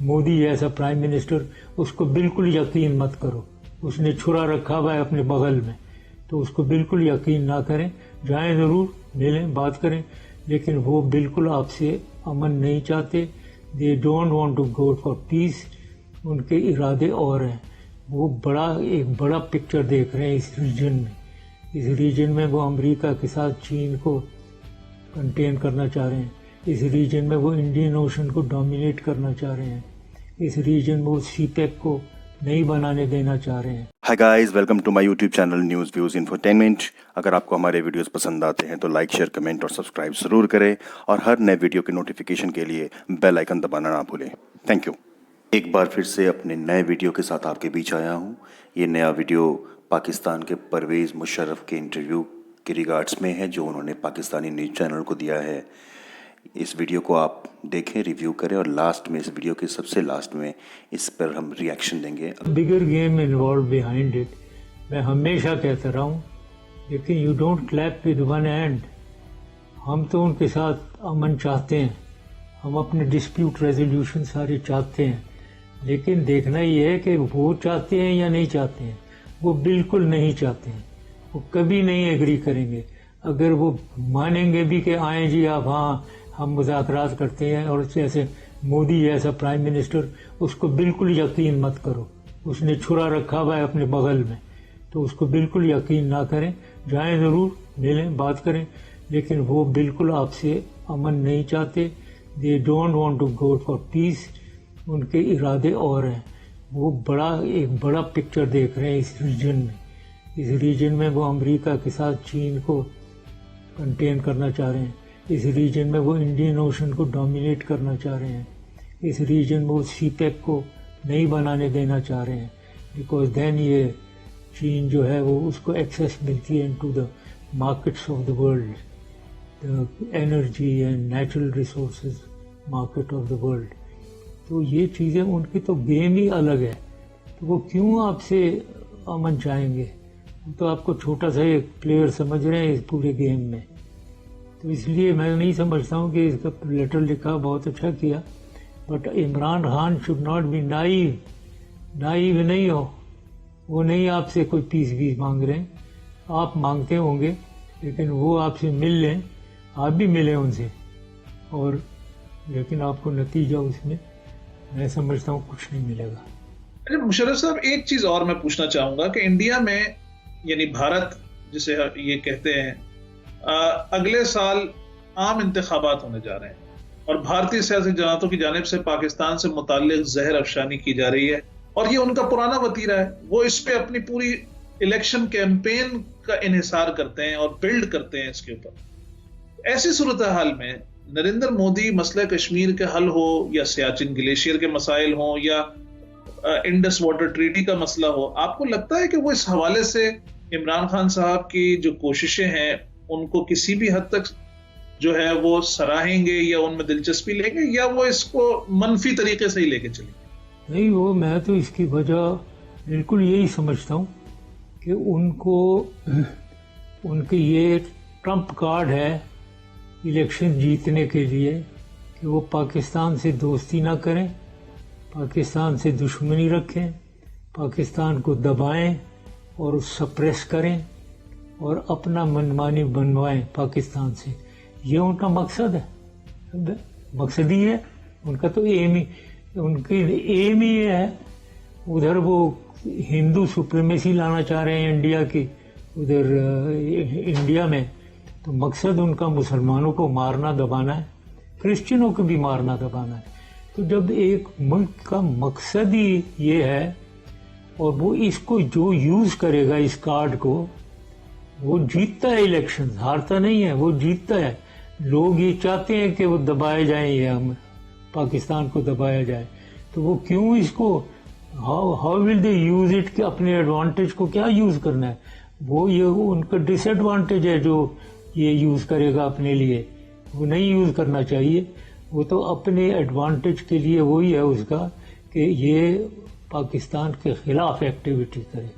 मोदी जैसा prime minister, उसको बिल्कुल यकीन मत करो। उसने छुरा रखा हुआ है अपने बगल में, तो उसको बिल्कुल यकीन ना करें। जाएं जरूर, मिलें, बात करें, लेकिन वो बिल्कुल आपसे अमन नहीं चाहते। They don't want to go for peace. उनके इरादे और हैं। वो एक बड़ा पिक्चर देख रहे हैं इस रीजन में। इस रीजन में वो अमेरिका के साथ चीन को कंटेन करना चाह रहे हैं। इस रीजन में वो इंडियन ओशन को डोमिनेट करना चाह रहे हैं। इस रीजन में वो सीपेक को नहीं बनाने देना चाह रहे हैं। Hi guys, welcome to my YouTube channel news views infotainment. अगर आपको हमारे वीडियोस पसंद आते हैं तो लाइक, शेयर, कमेंट और सब्सक्राइब ज़रूर करें, और हर नए वीडियो के नोटिफिकेशन के लिए बेल आइकन दबाना ना भूलें। Thank you. एक बार फिर से अपने नए वीडियो के साथ आपके बीच आया हूँ। ये नया वीडियो पाकिस्तान के परवेज़ मुशर्रफ के इंटरव्यू के रिगार्ड्स में है, जो उन्होंने पाकिस्तानी न्यूज़ चैनल को दिया है। इस वीडियो को आप देखें, रिव्यू करें, और लास्ट में, इस वीडियो के सबसे लास्ट में, इस पर हम रिएक्शन देंगे। बिगर गेम इन्वॉल्व बिहाइंड इट, मैं हमेशा कहता रहा हूँ। लेकिन you don't clap with one hand. हम तो उनके साथ अमन चाहते हैं, हम अपने डिस्प्यूट रेजोल्यूशन सारे चाहते हैं, लेकिन देखना ये है कि वो चाहते हैं या नहीं चाहते हैं। वो बिल्कुल नहीं चाहते हैं, वो कभी नहीं एग्री करेंगे। अगर वो मानेंगे भी कि आए जी आप, हाँ हम मुज़ाकरात करते हैं, और जैसे मोदी जैसा प्राइम मिनिस्टर, उसको बिल्कुल यकीन मत करो। उसने छुरा रखा हुआ है अपने बगल में, तो उसको बिल्कुल यकीन ना करें। जाएं जरूर, मिलें, बात करें, लेकिन वो बिल्कुल आपसे अमन नहीं चाहते। They don't want to go for peace. उनके इरादे और हैं। वो एक बड़ा पिक्चर देख रहे हैं इस रीजन में। इस रीजन में वो अमेरिका के साथ चीन को कंटेन करना चाह रहे हैं। इस रीजन में वो इंडियन ओशन को डोमिनेट करना चाह रहे हैं। इस रीजन में वो सीपेक को नहीं बनाने देना चाह रहे हैं, बिकॉज देन ये चीन जो है वो उसको एक्सेस मिलती है into the markets of the world, the energy and natural resources market of the world. तो ये चीज़ें, उनकी तो गेम ही अलग है। तो वो क्यों आपसे अमन चाहेंगे? तो आपको छोटा सा एक प्लेयर समझ रहे हैं इस पूरे गेम में। तो इसलिए मैं नहीं समझता हूँ कि इसका लेटर लिखा बहुत अच्छा किया, but Imran Khan should not be naive. Naive नहीं हो, वो नहीं आपसे कोई पीस वीस मांग रहे हैं। आप मांगते होंगे, लेकिन वो आपसे मिल लें, आप भी मिलें उनसे, और लेकिन आपको नतीजा उसमें मैं समझता हूँ कुछ नहीं मिलेगा। अरे मुशर्रफ साहब, एक चीज और मैं पूछना चाहूंगा कि इंडिया में, यानी भारत जिसे ये कहते हैं, अगले साल आम इंतखाबात होने जा रहे हैं, और भारतीय सियासी जमातों की जानिब से पाकिस्तान से मुताल्लिक जहर अफशानी की जा रही है, और ये उनका पुराना वतीरा है। वो इस पे अपनी पूरी इलेक्शन कैंपेन का इन्हिसार करते हैं और बिल्ड करते हैं इसके ऊपर। ऐसी सूरत हाल में नरेंद्र मोदी मसला कश्मीर के हल हो, या सियाचिन ग्लेशियर के मसाइल हो, या इंडस वाटर ट्रीटी का मसला हो, आपको लगता है कि वो इस हवाले से इमरान खान साहब की जो कोशिशें हैं उनको किसी भी हद तक जो है वो सराहेंगे, या उनमें दिलचस्पी लेंगे, या वो इसको मनफी तरीके से ही लेके चलेंगे? नहीं, वो मैं तो इसकी वजह बिल्कुल यही समझता हूँ कि उनके ये ट्रम्प कार्ड है इलेक्शन जीतने के लिए, कि वो पाकिस्तान से दोस्ती ना करें, पाकिस्तान से दुश्मनी रखें, पाकिस्तान को दबाएं और सप्रेस करें, और अपना मनमानी बनवाएं पाकिस्तान से। ये उनका मकसद है, मकसद ही है उनका। तो उनकी एम ही है। उधर वो हिंदू सुप्रीमेसी लाना चाह रहे हैं इंडिया की, उधर इंडिया में। तो मकसद उनका मुसलमानों को मारना दबाना है, क्रिश्चियनों को भी मारना दबाना है। तो जब एक मुल्क का मकसद ही ये है, और वो इसको जो यूज करेगा इस कार्ड को, वो जीतता है इलेक्शन, हारता नहीं है, वो जीतता है। लोग ये चाहते हैं कि वो दबाए जाएं, या हम पाकिस्तान को दबाया जाए। तो वो क्यों इसको, how will they use it, कि अपने एडवांटेज को क्या यूज करना है? वो ये उनका डिसएडवांटेज है जो ये यूज करेगा अपने लिए। वो नहीं यूज करना चाहिए। वो तो अपने एडवांटेज के लिए वही है उसका, कि ये पाकिस्तान के खिलाफ एक्टिविटी करे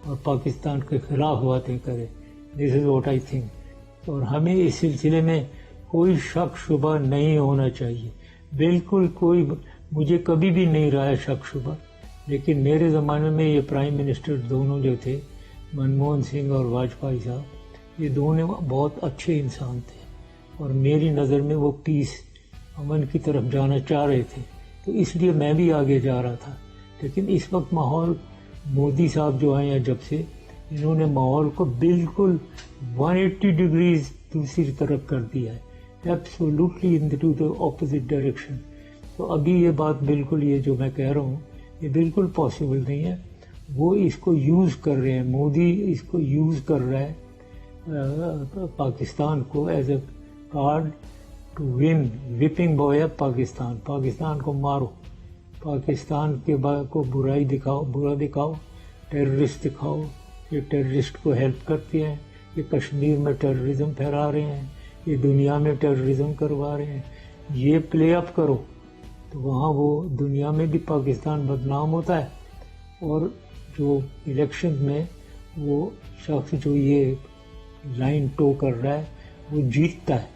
और पाकिस्तान के खिलाफ बातें करे। This is what I think. और हमें इस सिलसिले में कोई शक शुबा नहीं होना चाहिए, बिल्कुल कोई मुझे कभी भी नहीं रहा है शक शुबा, लेकिन मेरे ज़माने में ये प्राइम मिनिस्टर दोनों जो थे, मनमोहन सिंह और वाजपेयी साहब, ये दोनों बहुत अच्छे इंसान थे और मेरी नज़र में वो पीस, अमन की तरफ जाना चाह रहे थे, तो इसलिए मैं भी आगे जा रहा था। लेकिन इस वक्त माहौल, मोदी साहब जो आए हैं जब से, इन्होंने माहौल को बिल्कुल 180 डिग्रीज दूसरी तरफ कर दिया है, absolutely in the opposite direction. तो अभी ये बात बिल्कुल, ये जो मैं कह रहा हूँ, ये बिल्कुल पॉसिबल नहीं है। वो इसको यूज़ कर रहे हैं, मोदी इसको यूज़ कर रहा है पाकिस्तान को as a card to win, whipping boy है पाकिस्तान। पाकिस्तान को मारो, पाकिस्तान के बाद को बुराई दिखाओ, बुरा दिखाओ, टेररिस्ट दिखाओ, ये टेररिस्ट को हेल्प करते हैं, ये कश्मीर में टेररिज्म फैला रहे हैं, ये दुनिया में टेररिज्म करवा रहे हैं, ये प्ले अप करो तो वहाँ वो दुनिया में भी पाकिस्तान बदनाम होता है और जो इलेक्शन में वो शख्स जो ये लाइन टो कर रहा है वो जीतता है,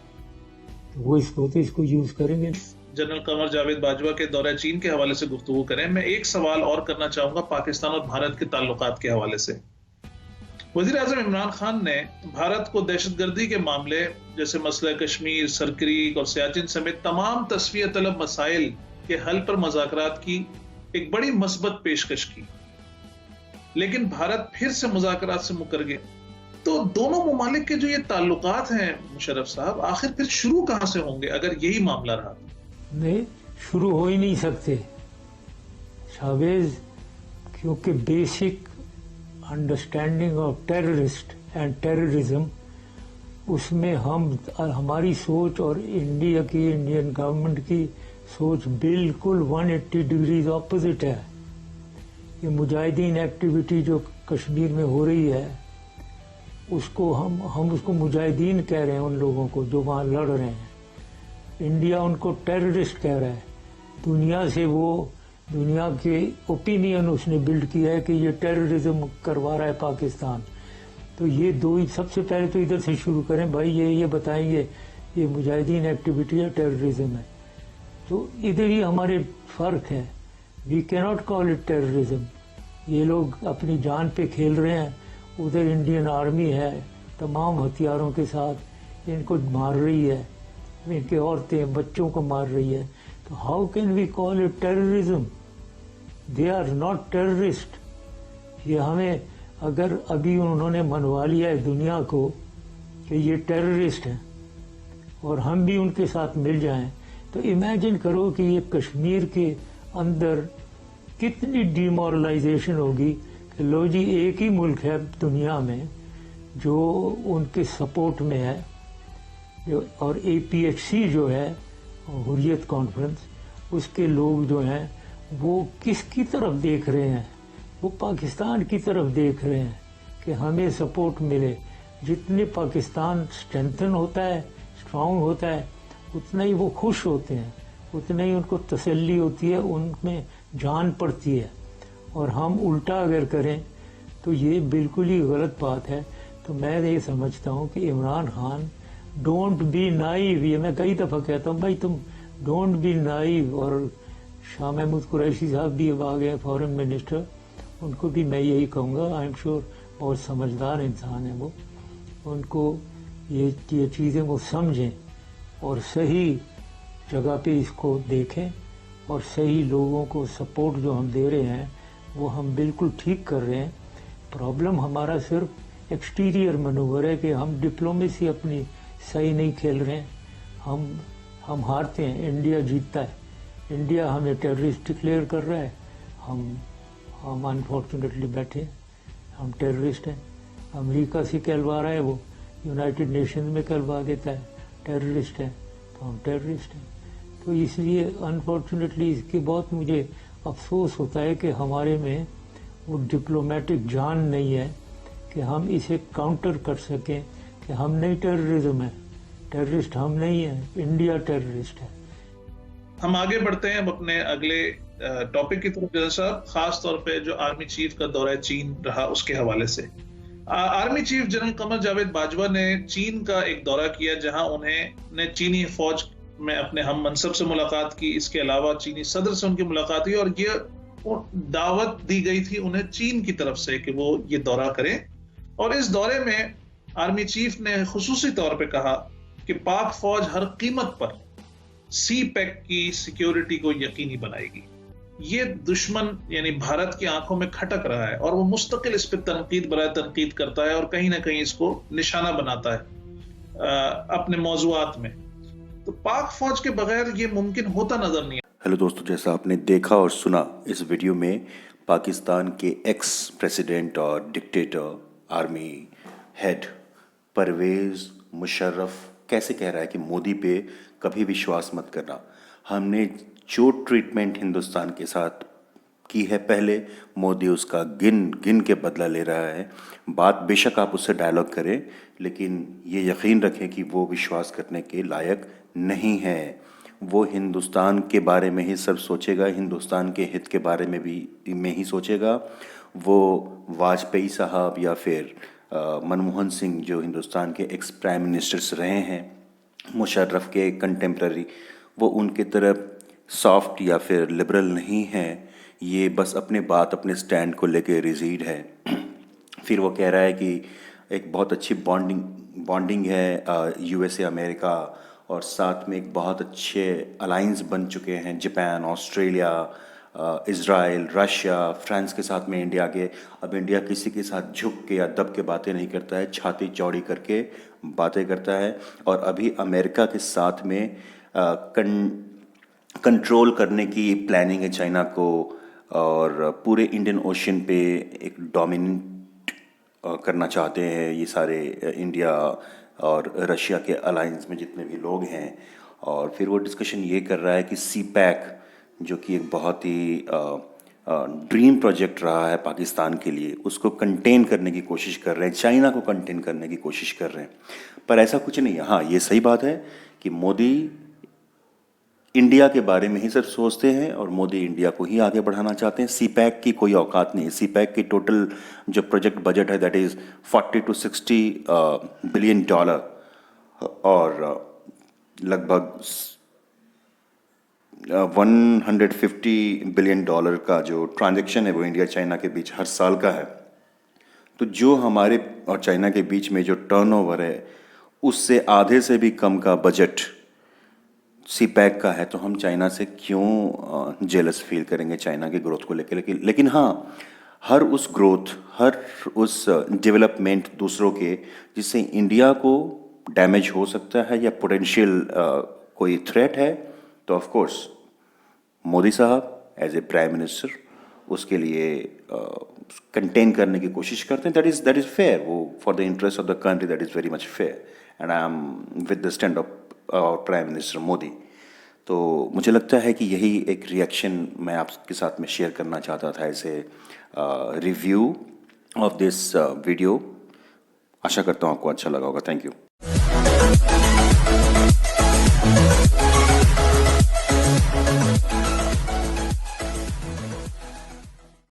तो वो इसको यूज़ करेंगे। जनरल कमर जावेद बाजवा के दौरे चीन के हवाले से गुफ्तगू करें। मैं एक सवाल और करना चाहूंगा पाकिस्तान और भारत के ताल्लुकात के हवाले से। वज़ीर आज़म इमरान खान ने भारत को दहशतगर्दी के मामले जैसे मसला कश्मीर, सरक्रीक और सियाचिन समेत तमाम तस्फिया तलब मसाइल के हल पर मुज़ाकरात की एक बड़ी मस्बत पेशकश की, लेकिन भारत फिर से मुज़ाकरात से मुकर गए। तो दोनों ममालिक के जो ये ताल्लुकात हैं मुशर्रफ साहब, आखिर फिर शुरू कहां से होंगे अगर यही मामला रहा? नहीं, शुरू हो ही नहीं सकते शाहबाज, क्योंकि basic understanding of terrorist and terrorism, उसमें हमारी सोच और इंडिया की, इंडियन गवर्नमेंट की सोच बिल्कुल 180 डिग्रीज ऑपोजिट है। ये मुजाहिदीन एक्टिविटी जो कश्मीर में हो रही है, उसको हम उसको मुजाहिदीन कह रहे हैं उन लोगों को जो वहाँ लड़ रहे हैं। इंडिया उनको टेररिस्ट कह रहा है। दुनिया से वो, दुनिया के ओपिनियन उसने बिल्ड किया है कि ये टेररिज्म करवा रहा है पाकिस्तान। तो ये दो ही, सबसे पहले तो इधर से शुरू करें भाई, ये बताएंगे ये मुजाहिदीन एक्टिविटी है, टेररिज्म है। तो इधर ही हमारे फर्क है। We cannot call it terrorism. ये लोग अपनी जान पे खेल रहे हैं, उधर इंडियन आर्मी है तमाम हथियारों के साथ, इनको मार रही है, इनके औरतें बच्चों को मार रही है। तो how can we call it terrorism? They are not terrorist. ये हमें, अगर अभी उन्होंने मनवा लिया है दुनिया को कि ये टेररिस्ट हैं और हम भी उनके साथ मिल जाएं, तो इमेजिन करो कि ये कश्मीर के अंदर कितनी डिमोरलाइजेशन होगी कि लो जी, एक ही मुल्क है दुनिया में जो उनके सपोर्ट में है, और APHC जो है, हुर्रियत कॉन्फ्रेंस, उसके लोग जो हैं वो किसकी तरफ देख रहे हैं? वो पाकिस्तान की तरफ देख रहे हैं कि हमें सपोर्ट मिले। जितने पाकिस्तान स्ट्रेंथन होता है, स्ट्रांग होता है, उतना ही वो खुश होते हैं, उतना ही उनको तसल्ली होती है, उनमें जान पड़ती है। और हम उल्टा अगर करें तो ये बिल्कुल ही गलत बात है। तो मैं ये समझता हूँ कि Imran Khan, don't be naive, ये मैं कई दफ़ा कहता हूँ भाई, तुम डोंट बी नाइव। और शाह महमूद कुरैशी साहब भी अब आ गए, फॉरेन मिनिस्टर, उनको भी मैं यही कहूँगा, आई एम श्योर बहुत समझदार इंसान है वो, उनको ये चीज़ें वो समझें और सही जगह पे इसको देखें, और सही लोगों को सपोर्ट जो हम दे रहे हैं वो हम बिल्कुल ठीक कर रहे हैं। प्रॉब्लम हमारा सिर्फ एक्सटीरियर मनूवर है कि हम डिप्लोमेसी अपनी सही नहीं खेल रहे हैं। हम हारते हैं, इंडिया जीतता है। इंडिया हमें टेररिस्ट डिक्लेयर कर रहा है, हम अनफॉर्चुनेटली बैठे, हम टेररिस्ट हैं। अमेरिका से कहलवा रहा है, वो यूनाइटेड नेशन में कहलवा देता है टेररिस्ट है, तो हम टेररिस्ट हैं। तो इसलिए अनफॉर्चुनेटली इसके बहुत मुझे अफसोस होता है कि हमारे में वो डिप्लोमेटिक जान नहीं है कि हम इसे काउंटर कर सकें कि हम नहीं टेररिज्म है, टेररिस्ट हम नहीं है, इंडिया टेररिस्ट है। हम आगे बढ़ते हैं अपने अगले टॉपिक की तरफ जनरल साहब, खास तौर पे जो आर्मी चीफ का दौरा चीन रहा उसके हवाले से। Army chief general Qamar Javed Bajwa ने चीन का एक दौरा किया, जहां उन्हें चीनी फौज میں اپنے ہم منصب سے ملاقات کی، اس کے علاوہ چینی صدر سے ان کی ملاقات ہوئی، اور یہ دعوت دی گئی تھی انہیں چین کی طرف سے کہ وہ یہ دورہ کریں. اور اس دورے میں آرمی چیف نے خصوصی طور پہ کہا کہ پاک فوج ہر قیمت پر سی پیک کی سیکیورٹی کو یقینی بنائے گی. یہ دشمن یعنی بھارت کی آنکھوں میں کھٹک رہا ہے اور وہ مستقل اس پہ تنقید برائے تنقید کرتا ہے اور کہیں نہ کہیں اس کو نشانہ بناتا ہے اپنے موضوعات میں. تو پاک فوج کے بغیر یہ ممکن ہوتا نظر نہیں. ہیلو دوستو، جیسا آپ نے دیکھا اور سنا اس ویڈیو میں، پاکستان کے ایکس پریزیڈنٹ اور dictator army head Pervez Musharraf کیسے کہہ رہا ہے کہ مودی پہ کبھی وشواس مت کرنا. ہم نے جو ٹریٹمنٹ ہندوستان کے ساتھ کی ہے پہلے، مودی اس کا گن کے بدلہ لے رہا ہے. بات بے شک آپ اس سے ڈائلاگ کریں، لیکن یہ یقین رکھیں کہ وہ وشواس کرنے کے لائق نہیں ہے. وہ ہندوستان کے بارے میں ہی سب سوچے گا، ہندوستان کے ہت کے بارے میں ہی سوچے گا. وہ واجپئی صاحب یا پھر منموہن سنگھ جو ہندوستان کے ایکس پرائم منسٹرز رہے ہیں، مشرف کے کنٹمپرری، وہ ان کی طرف سافٹ یا پھر لبرل نہیں ہیں. یہ بس اپنے اپنے سٹینڈ کو لے کے ریزیڈ ہے. پھر وہ کہہ رہا ہے کہ ایک بہت اچھی بانڈنگ ہے یو ایس اے امریکہ، اور ساتھ میں ایک بہت اچھے الائنس بن چکے ہیں جاپان، آسٹریلیا، اسرائیل، رشیا، فرانس کے ساتھ میں انڈیا کے. اب انڈیا کسی کے ساتھ جھک کے یا دب کے باتیں نہیں کرتا ہے، چھاتی چوڑی کر کے باتیں کرتا ہے. اور ابھی امریکہ کے ساتھ میں کنٹرول کرنے کی پلاننگ ہے چائنا کو، اور پورے انڈین اوشین پہ ایک ڈومیننٹ کرنا چاہتے ہیں یہ سارے انڈیا اور رشیا کے الائنس میں جتنے بھی لوگ ہیں. اور پھر وہ ڈسکشن یہ کر رہا ہے کہ سی پیک جو کہ ایک بہت ہی ڈریم پروجیکٹ رہا ہے پاکستان کے لیے، اس کو کنٹین کرنے کی کوشش کر رہے ہیں، چائنا کو کنٹین کرنے کی کوشش کر رہے ہیں. پر ایسا کچھ نہیں ہے. ہاں یہ صحیح بات ہے کہ مودی انڈیا کے بارے میں ہی صرف سوچتے ہیں اور مودی انڈیا کو ہی آگے بڑھانا چاہتے ہیں. سی پیک کی کوئی اوقات نہیں ہے. سی پیک کی ٹوٹل جو پروجیکٹ بجٹ ہے دیٹ از $40 to $60 بلین، اور لگ بھگ $150 بلین کا جو ٹرانزیکشن ہے وہ انڈیا چائنا کے بیچ ہر سال کا ہے. تو جو ہمارے اور چائنا کے بیچ میں جو ٹرن اوور ہے اس سے آدھے سے بھی کم کا بجٹ سی پیک کا ہے. تو ہم چائنا سے کیوں جیلس فیل کریں گے چائنا کی گروتھ کو لے کے. لیکن ہاں، ہر اس گروتھ، ہر اس ڈیولپمنٹ دوسروں کے جس سے انڈیا کو ڈیمیج ہو سکتا ہے یا پوٹینشیل کوئی تھریٹ ہے، تو آف کورس مودی صاحب ایز اے پرائم منسٹر اس کے لیے کنٹین کرنے کی کوشش کرتے ہیں. That is fair. وہ for the interest of the country that is very much fair, and I am with the stand of prime minister Modi. تو مجھے لگتا ہے کہ یہی ایک ریئیکشن میں آپ کے ساتھ میں شیئر کرنا چاہتا تھا as a review of this video. آشا کرتا ہوں آپ کو اچھا لگا ہوگا. Thank you.